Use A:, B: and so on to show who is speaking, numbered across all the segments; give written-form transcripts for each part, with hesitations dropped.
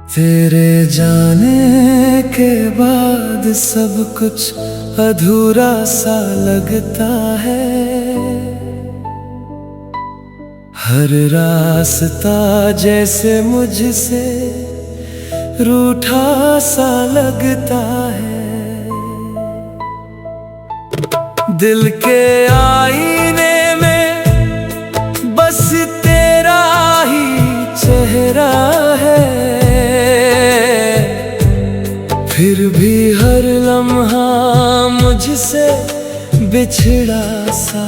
A: तेरे जाने के बाद सब कुछ अधूरा सा लगता है। हर रास्ता जैसे मुझसे रूठा सा लगता है। दिल के आईने में बस तेरा ही चेहरा है। फिर भी हर लम्हा मुझसे बिछड़ा सा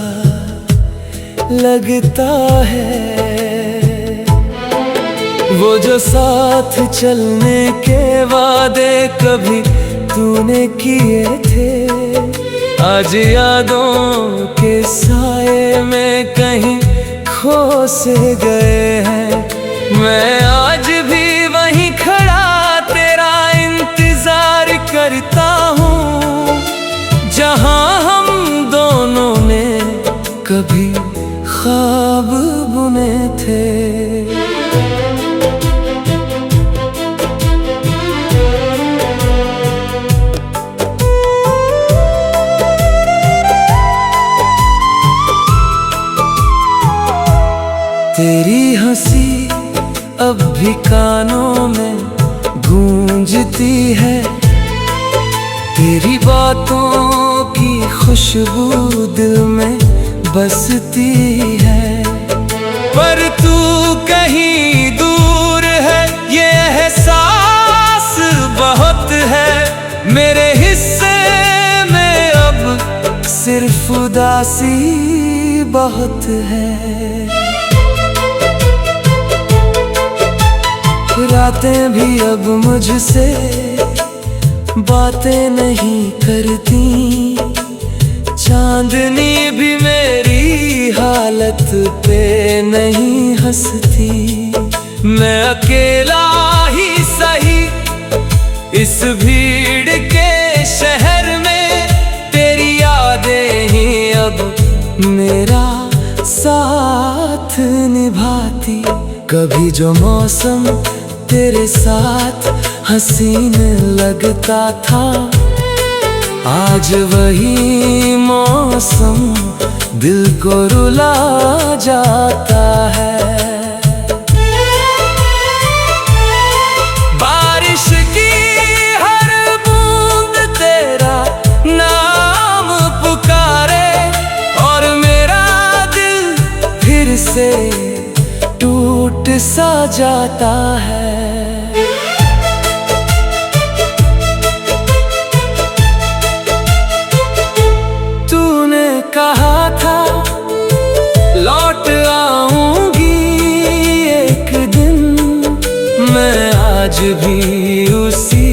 A: लगता है। वो जो साथ चलने के वादे कभी तूने किए थे, आज यादों के साए में कहीं खो से गए हैं। मैं आज भी वहीं खड़ा तेरा इंतजार करता हूँ, जहाँ हम दोनों ने कभी ख्वाब बुने थे। तेरी हंसी अब भी कानों में गूंजती है। तेरी बातों की खुशबू दिल में बसती है। पर तू कहीं दूर है, ये एहसास बहुत है। मेरे हिस्से में अब सिर्फ उदासी बहुत है। रातें भी अब मुझसे बातें नहीं करती। चांदनी भी मेरी हालत पे नहीं हंसती। मैं अकेला ही सही इस भीड़ के शहर में, तेरी यादें ही अब मेरा साथ निभाती। कभी जो मौसम तेरे साथ हसीन लगता था, आज वही मौसम दिल को रुला जाता है। बारिश की हर बूंद तेरा नाम पुकारे, और मेरा दिल फिर से टूट सा जाता है। तूने कहा था लौट आऊंगी एक दिन, मैं आज भी उसी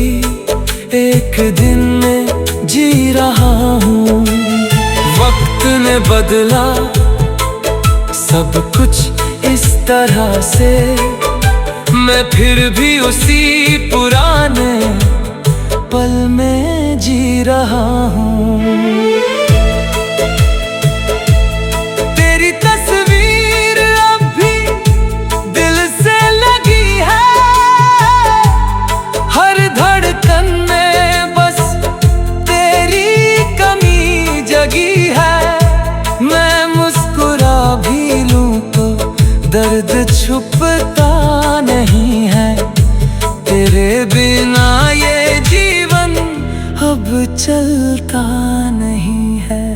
A: एक दिन में जी रहा हूँ। वक्त ने बदला सब कुछ इस तरह से, मैं फिर भी उसी पुराने पल में जी रहा हूँ। तेरी तस्वीर अब भी दिल से लगी है। हर धड़कन में बस तेरी कमी जगी है। मैं मुस्कुरा भी लूं तो दर्द छुपता नहीं है। तेरे बिना ये जीवन अब चलता नहीं है।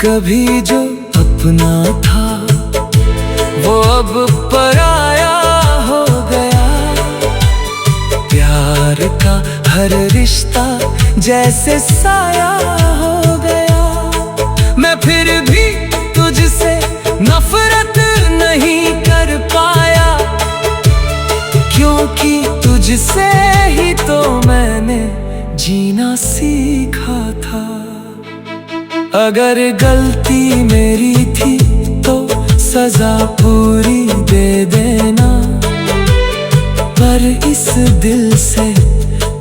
A: कभी जो अपना था वो अब पराया हो गया। प्यार का हर रिश्ता जैसे साया हो गया। मैं फिर भी तुझसे नफरत नहीं कर पाया, क्योंकि तुझसे ही तो मैंने जीना सीखा था। अगर गलती मेरी थी तो सजा पूरी दे देना, पर इस दिल से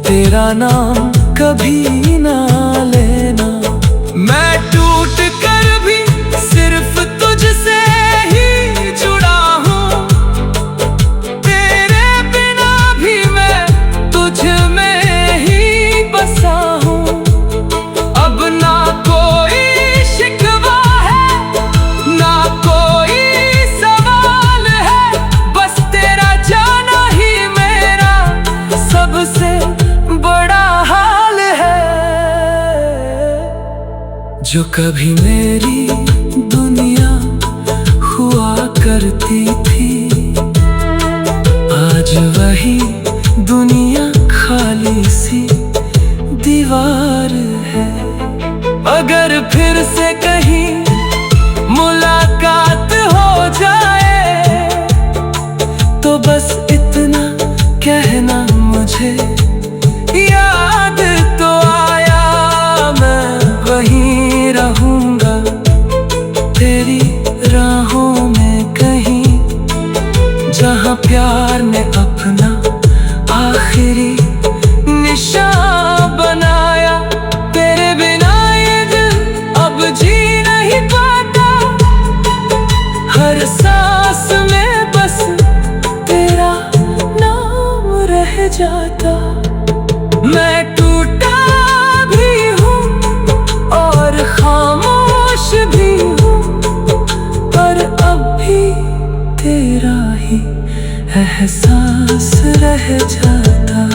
A: तेरा नाम कभी ना लेना। मैं टूट कर भी सिर्फ तुझसे ही जुड़ा हूँ, तेरे बिना भी मैं जो कभी मेरी दुनिया हुआ करती थी, आज वही दुनिया खाली सी दीवार है। अगर फिर से कहीं मुलाकात हो जाए तो बस इतना कहना मुझे याद तो आया, मैं वहीं रहूंगा तेरी राहों में कहीं, जहां प्यार ने अपना आखिरी निशान बनाया। तेरे बिना ये दिल अब जी नहीं पाता, हर सांस में बस तेरा नाम रह जाता। मैं टूटा भी हूँ और खामोश भी हूँ, पर अब भी तेरा ही एहसास रह जाता।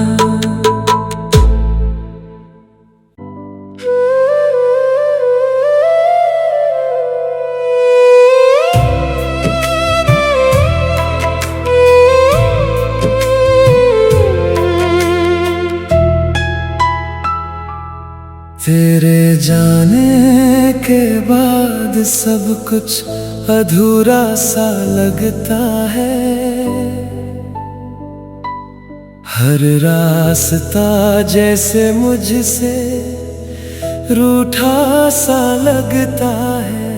A: तेरे जाने के बाद सब कुछ अधूरा सा लगता है, हर रास्ता जैसे मुझसे रूठा सा लगता है।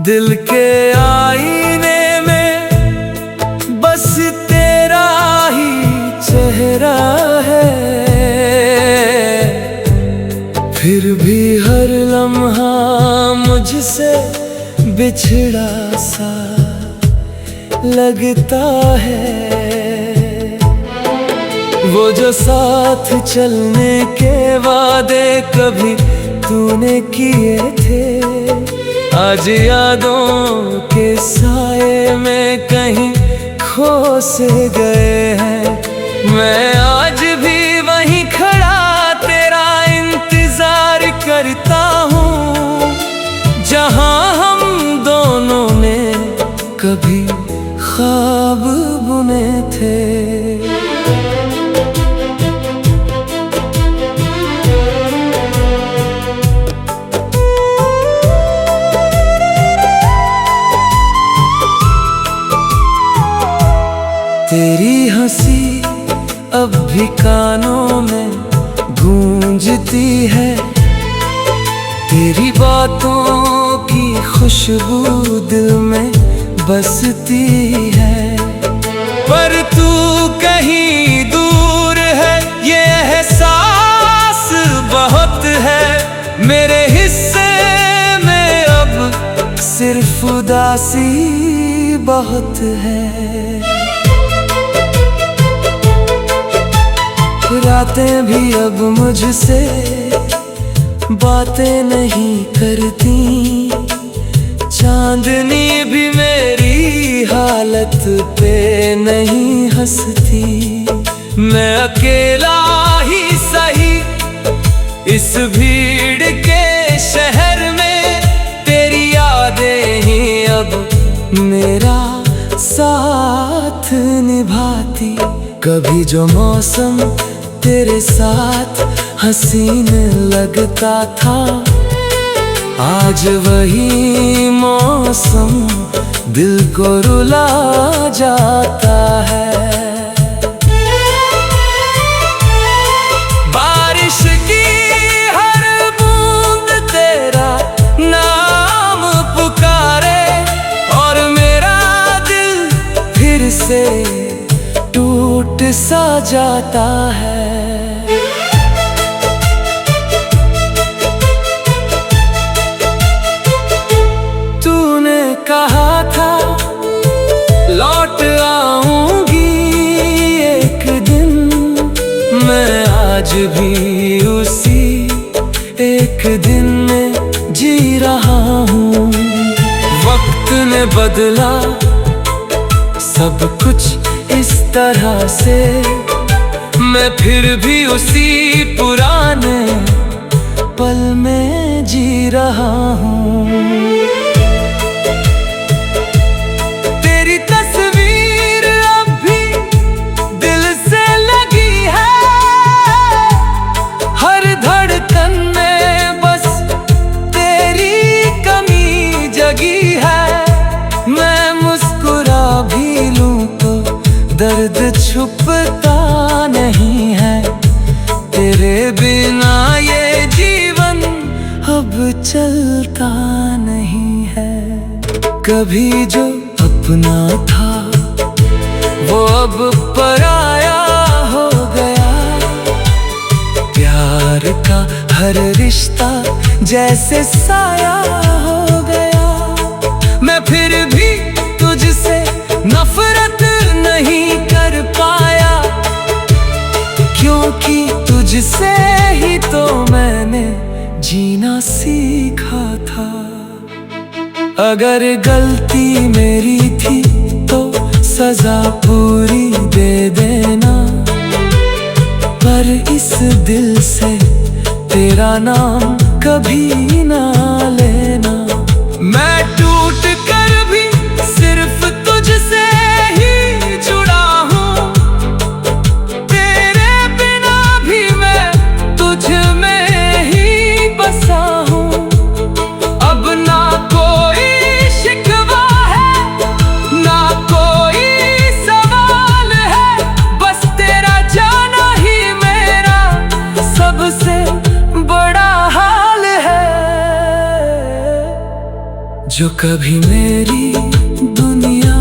A: दिल के आईने में बस तेरा ही चेहरा है, फिर भी हर लम्हा मुझसे बिछड़ा सा लगता है। वो जो साथ चलने के वादे कभी तूने किए थे, आज यादों के साए में कहीं खो से गए हैं। मैं आज भी वहीं खड़ा तेरा इंतजार करता हूँ, जहाँ हम दोनों ने कभी ख्वाब बुने थे। तेरी हंसी अब भी कानों में गूंजती है, तेरी बातों की खुशबू दिल में बसती है। पर तू कहीं दूर है, ये एहसास बहुत है। मेरे हिस्से में अब सिर्फ उदासी बहुत है। रातें भी अब मुझसे बातें नहीं करती, चांदनी भी मेरी हालत पे नहीं हंसती। मैं अकेला ही सही इस भीड़ के शहर में, तेरी यादें ही अब मेरा साथ निभाती। कभी जो मौसम तेरे साथ हसीन लगता था, आज वही मौसम दिल को रुला जाता है। बारिश की हर बूंद तेरा नाम पुकारे, और मेरा दिल फिर से टूट सा जाता है। तूने कहा था लौट आऊंगी एक दिन, मैं आज भी उसी एक दिन में जी रहा हूँ। वक्त ने बदला सब कुछ इस तरह से, मैं फिर भी उसी पुराने पल में जी रहा हूँ। तेरी तस्वीर अब भी दिल से लगी है, हर धड़कन में बस तेरी कमी जगी है। मैं मुस्कुरा भी लूं तो दर्द छुपता नहीं है। तेरे बिना ये जीवन अब चलता नहीं है। कभी जो अपना था वो अब पराया हो गया। प्यार का हर रिश्ता जैसे साया हो गया। मैं फिर भी तुझसे नफरत नहीं कर पाया, क्योंकि तुझसे ही तो मैंने जीना सीखा था। अगर गलती मेरी थी तो सजा पूरी दे देना, पर इस दिल से तेरा नाम कभी ना लेना। मैं टूट कर भी सिर्फ तुझसे ही जुड़ा हूँ। तेरे बिना भी मैं तुझ में ही बसा हूँ। अब ना कोई शिकवा है, ना कोई सवाल है, बस तेरा जाना ही मेरा सबसे बड़ा हाल है। जो कभी मेरी दुनिया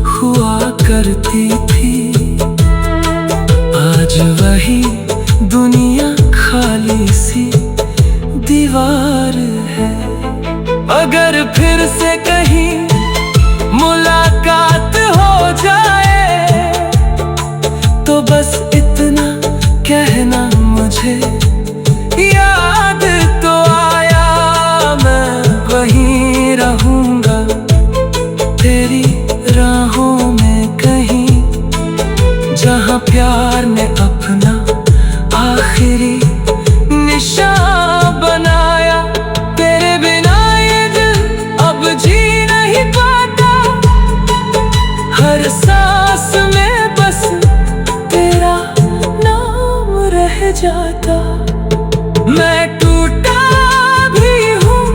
A: हुआ करती थी, आज वही दुनिया खाली सी दीवार है। अगर फिर से कहीं मुलाकात हो जाए तो बस इतना कहना मुझे याद तो आया। मैं वहीं रहूंगा तेरी राहों में कहीं, जहाँ प्यार ने अपना आखिरी निशान बनाया। तेरे बिना ये दिल अब जी नहीं पाता, हर सांस में बस तेरा नाम रह जाता। मैं टूटा भी हूँ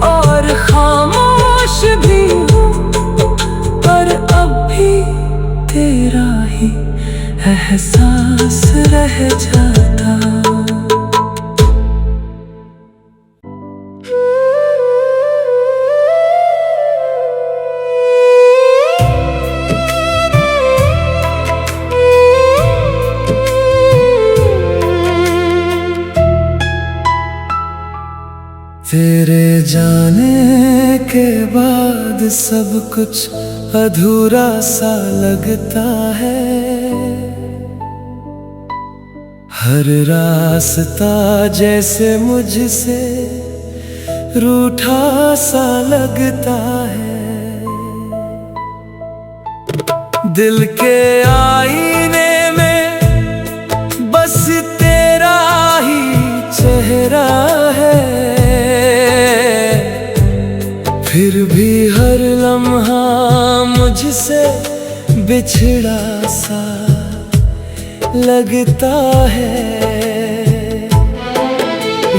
A: और खामोश भी हूँ, पर अब भी तेरा ही एहसास रह जाता। तेरे जाने के बाद सब कुछ अधूरा सा लगता है। हर रास्ता जैसे मुझसे रूठा सा लगता है। दिल के आईने में बस तेरा ही चेहरा है, फिर भी हर लम्हा मुझसे बिछड़ा सा लगता है।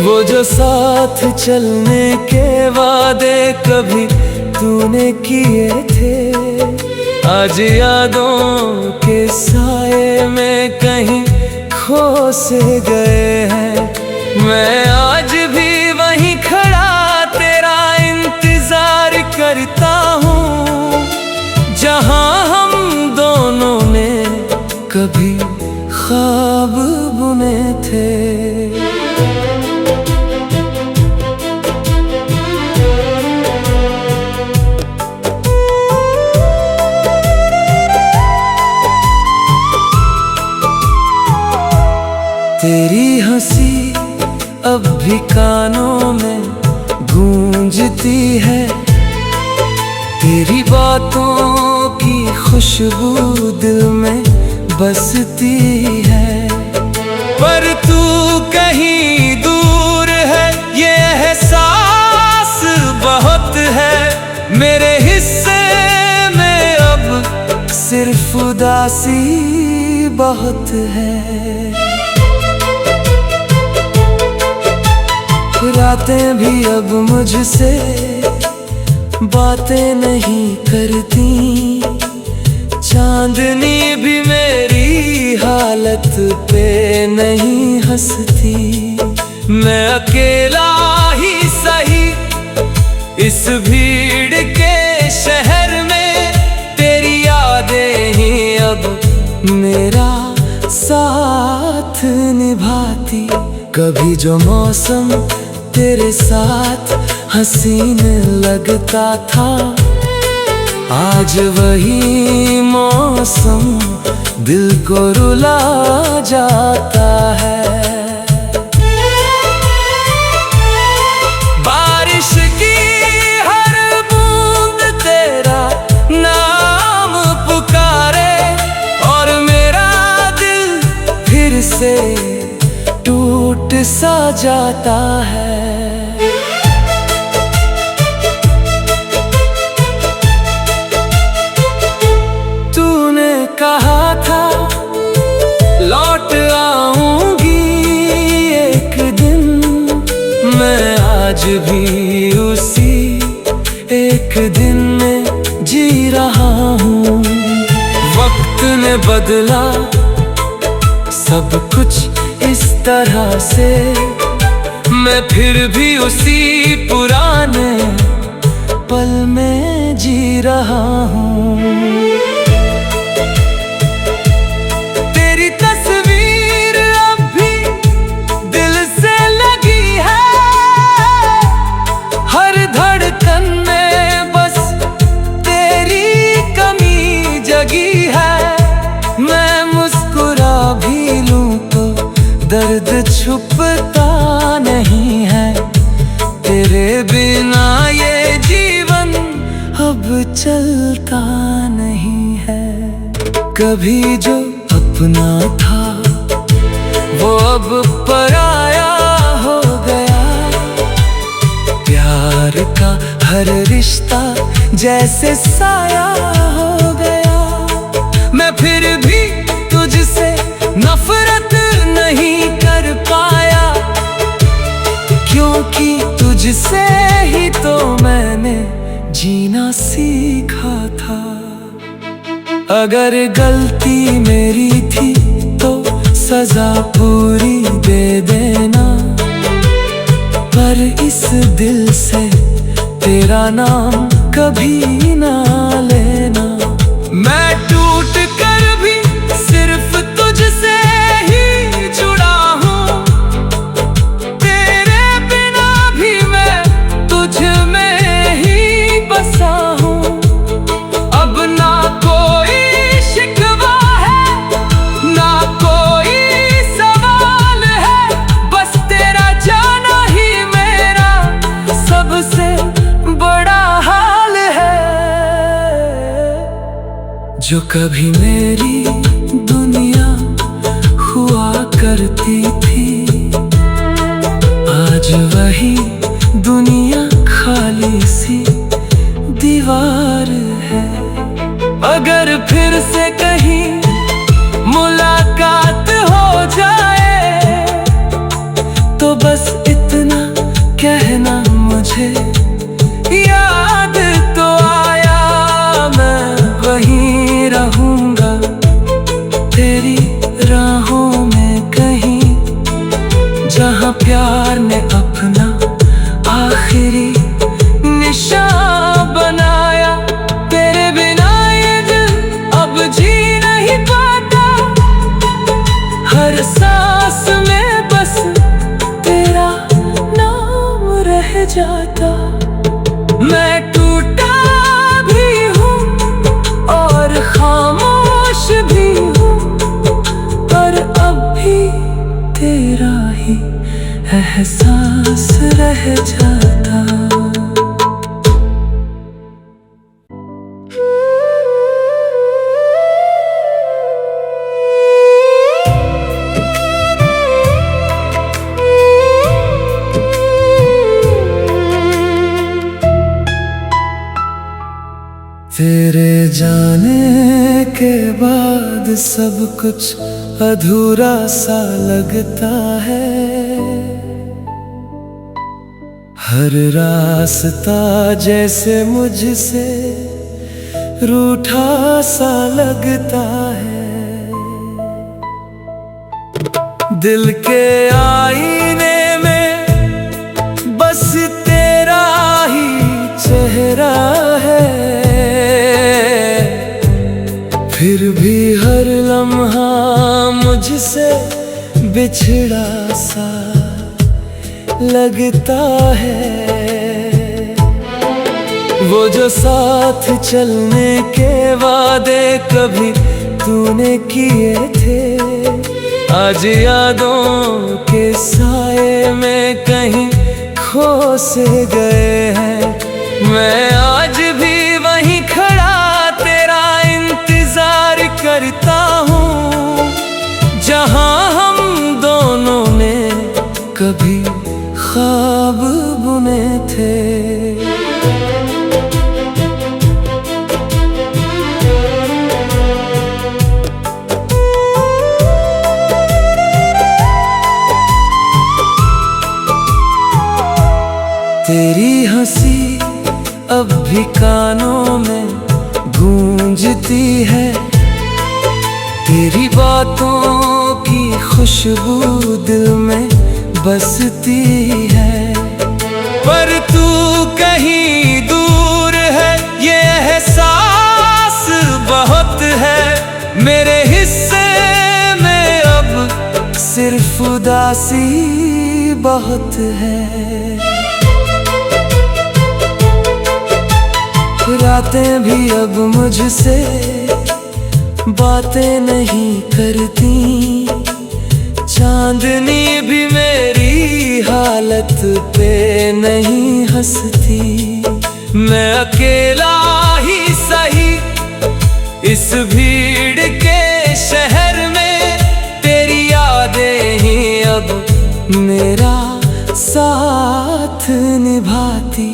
A: वो जो साथ चलने के वादे कभी तूने किए थे, आज यादों के साए में कहीं खो से गए हैं। मैं आज भी वहीं खड़ा तेरा इंतजार करता हूँ, जहाँ हम दोनों ने कभी ख्वाब बुने थे। तेरी हंसी अब भी कानों में गूंजती है, तेरी बातों की खुशबू दिल में बसती है। पर तू कहीं दूर उदासी बहुत है। रातें भी अब मुझसे बातें नहीं करती, चांदनी भी मेरी हालत पे नहीं हंसती। मैं अकेला ही सही इस भीड़ के शहर में, तेरी यादें ही अब मेरा साथ निभाती। कभी जो मौसम तेरे साथ हसीन लगता था, आज वही मौसम दिल को रुला जाता है। बारिश की हर बूंद तेरा नाम पुकारे, और मेरा दिल फिर से टूट सा जाता है। तूने कहा था लौट आऊंगी एक दिन, मैं आज भी उसी एक दिन में जी रहा हूँ। वक्त ने बदला सब कुछ इस तरह से, मैं फिर भी उसी पुराने पल में जी रहा हूँ। तेरी तस्वीर अब भी दिल से लगी है, हर धड़कन में बस तेरी कमी जगी है। मैं मुस्कुरा भी लूं तो दर्द छुपता नहीं है, तेरे बिना ये जीवन अब चलता नहीं है। कभी जो अपना था वो अब पराया हो गया, प्यार का हर रिश्ता जैसे साया हो गया। मैं फिर भी तुझसे नफरत नहीं कर पाया, क्योंकि तुझसे ही तो मैंने जीना सीखा था। अगर गलती मेरी थी तो सजा पूरी दे देना, पर इस दिल से तेरा नाम कभी ना लेना। मैं टूट कर भी सिर्फ तुझसे ही जुड़ा हूँ, तेरे बिना भी मैं तुझ में ही बसा हूँ। अब ना कोई शिकवा है, ना कोई सवाल है, बस तेरा जाना ही मेरा सबसे बड़ा हाल है। जो कभी मेरी दुनिया हुआ करती थी, आज वही दुनिया खाली सी दीवार है। अगर फिर से कहीं मुलाकात हो जाए तो बस इतना कहना मुझे याद तो आया। मैं वहीं रहूंगा तेरी राहों में कहीं, जहाँ प्यार ने अपना आखिरी निशान बनाया। तेरे बिना ये दिल अब जी नहीं पाता, हर सांस में बस तेरा नाम रह जाता। मैं टूटा भी हूँ और खामोश भी हूँ, पर अब भी तेरा ही एहसास रह जाता। तेरे जाने के के बाद सब कुछ अधूरा सा लगता है। हर रास्ता जैसे मुझसे रूठा सा लगता है। दिल के आईने में बस तेरा ही चेहरा है, फिर भी हर लम्हा मुझसे बिछड़ा सा लगता है। वो जो साथ चलने के वादे कभी तूने किए थे, आज यादों के साए में कहीं खो से गए हैं। मैं आज भी वहीं खड़ा तेरा इंतजार करता हूँ, जहाँ हम दोनों ने कभी ख्वाब बुने थे। तेरी हंसी अब भी कानों में गूंजती है, तेरी बातों की खुशबू दिल में बसती है। पर तू कहीं दूर है, ये एहसास बहुत है। मेरे हिस्से में अब सिर्फ उदासी बहुत है। रातें भी अब मुझसे बातें नहीं करती, चांदनी भी मेरी हालत पे नहीं हंसती। मैं अकेला ही सही इस भीड़ के शहर में, तेरी यादें ही अब मेरा साथ निभाती।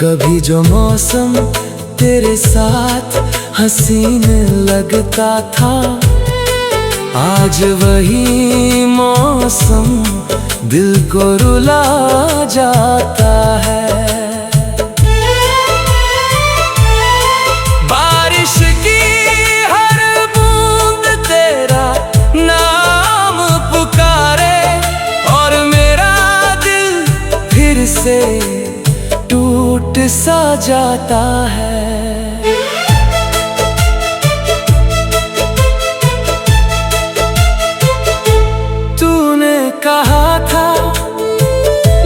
A: कभी जो मौसम तेरे साथ हसीन लगता था, आज वही मौसम दिल को रुला जाता है। बारिश की हर बूंद तेरा नाम पुकारे, और मेरा दिल फिर से टूट सा जाता है। तूने कहा था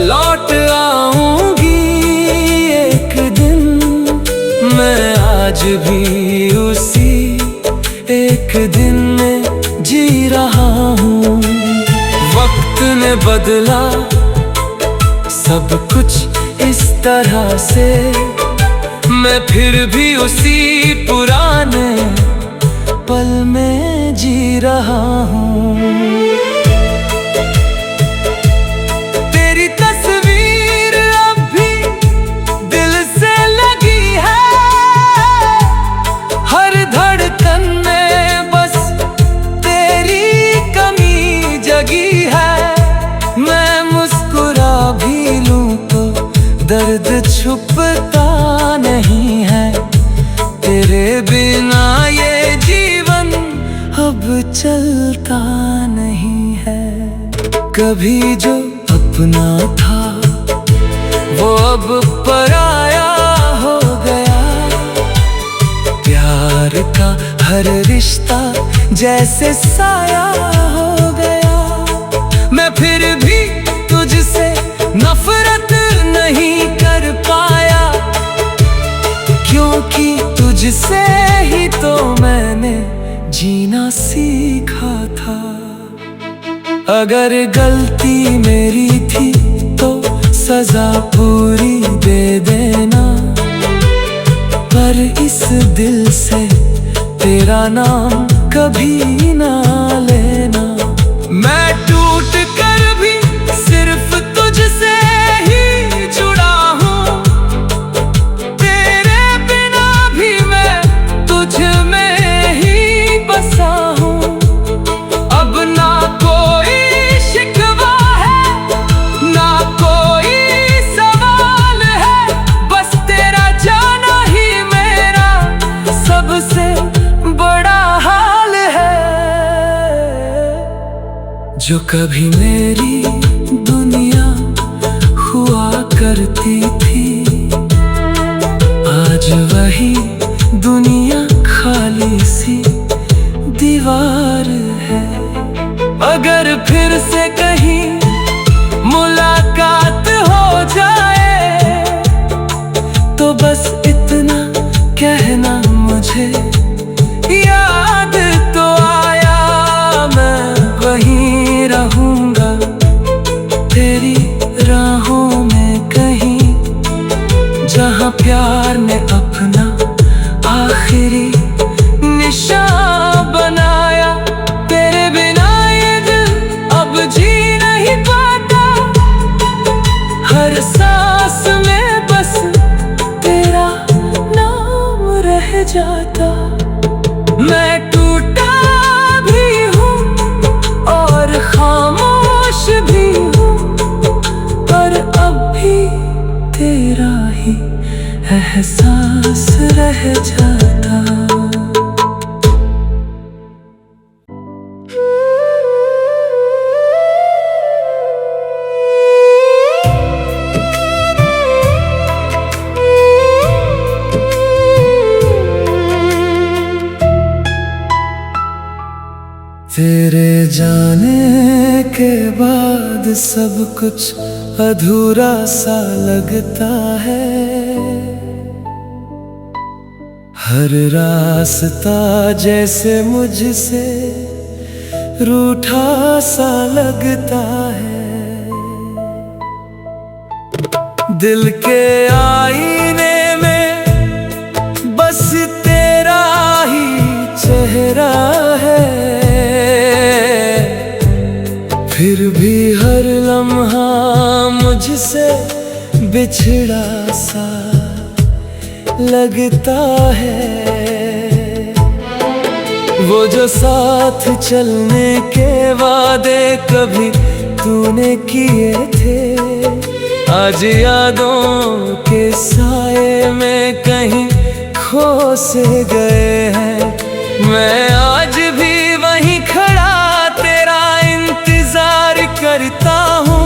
A: लौट आऊंगी एक दिन, मैं आज भी उसी एक दिन में जी रहा हूँ। वक्त ने बदला सब कुछ इस तरह से, मैं फिर भी उसी पुराने पल में जी रहा हूँ। तेरी तस्वीर अब भी दिल से लगी है, हर धड़कन में बस तेरी कमी जगी है। मैं मुस्कुरा भी लूं तो दर्द छुपता नहीं है, तेरे बिना ये जीवन अब चलता नहीं है। कभी जो अपना था वो अब पराया हो गया, प्यार का हर रिश्ता जैसे साया हो गया। मैं फिर भी तुझसे नफरत नहीं कर पाया, क्योंकि तुझसे ही तो मैंने जीना सीखा था। अगर गलती मेरी थी तो सजा पूरी दे देना, पर इस दिल से तेरा नाम कभी ना लेना। मैं टूट कर भी सिर्फ तुझसे ही जुड़ा हूँ, तेरे बिना भी मैं तुझ में ही जो कभी मेरी दुनिया हुआ करती थी, आज वही दुनिया खाली सी दीवार है। अगर फिर से कहीं मुलाकात हो जाए तो बस इतना कहना मुझे याद तो आया, मैं वहीं रहूंगा तेरी राहों में कहीं, जहां प्यार ने अपना आखिरी निशान बनाया। तेरे बिना ये दिल अब जी नहीं पाता, हर सांस में बस तेरा नाम रह जाता। मैं टूटा भी हूँ और खामोश भी हूँ, पर अब भी तेरा ही एहसास रह जाता। तेरे जाने के बाद सब कुछ अधूरा सा लगता है, हर रास्ता जैसे मुझसे रूठा सा लगता है। दिल के आईने में बस तेरा ही चेहरा है, फिर भी हर लम्हा मुझसे बिछड़ा सा लगता है। वो जो साथ चलने के वादे कभी तूने किए थे, आज यादों के साए में कहीं खो से गए हैं। मैं आज भी वहीं खड़ा तेरा इंतजार करता हूँ,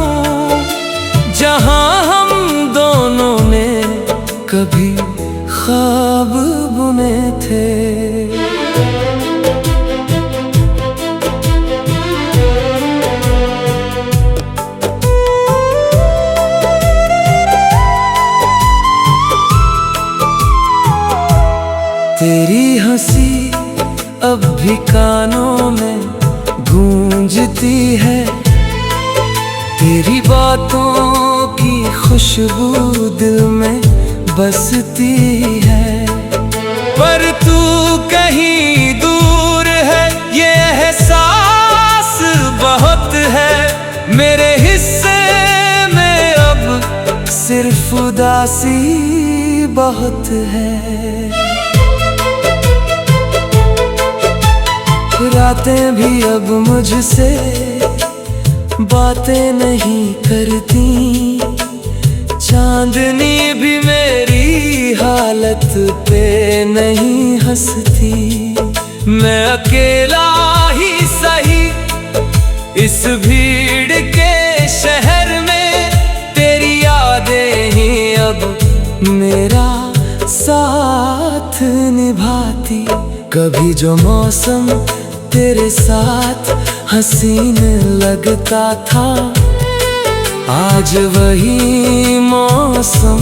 A: जहाँ हम दोनों ने कभी ख्वाब बुने थे। तेरी हंसी अब भी कानों में गूंजती है, तेरी बातों की खुशबू दिल में बसती है। पर तू कहीं दूर है, ये एहसास बहुत है। मेरे हिस्से में अब सिर्फ उदासी बहुत है। रातें भी अब मुझसे बातें नहीं करती, चांदनी भी मेरी हालत पे नहीं हंसती। मैं अकेला ही सही इस भीड़ के शहर में, तेरी यादें ही अब मेरा साथ निभाती। कभी जो मौसम तेरे साथ हसीन लगता था, आज वही मौसम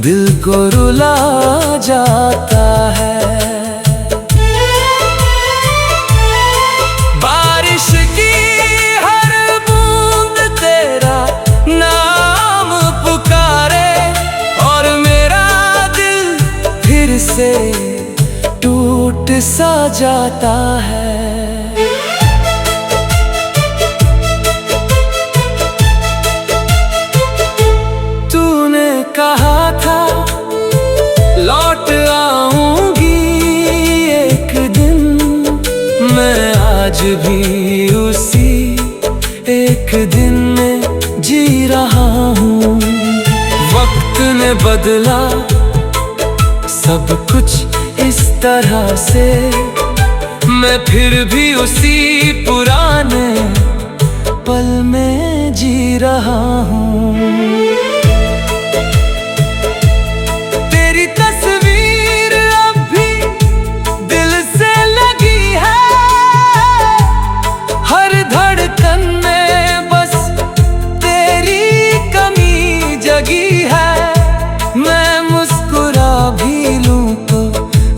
A: दिल को रुला जाता है। बारिश की हर बूंद तेरा नाम पुकारे, और मेरा दिल फिर से टूट सा जाता है। तूने कहा था लौट आऊंगी एक दिन, मैं आज भी उसी एक दिन में जी रहा हूँ। वक्त ने बदला सब कुछ इस तरह से, मैं फिर भी उसी पुराने पल में जी रहा हूँ। तेरी तस्वीर अब भी दिल से लगी है, हर धड़कन में बस तेरी कमी जगी है। मैं मुस्कुरा भी लूं तो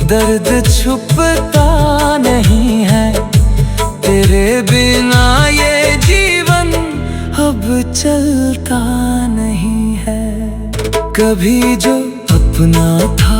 A: दर्द छुपता नहीं है, तेरे बिना ये जीवन अब चलता नहीं है। कभी जो अपना था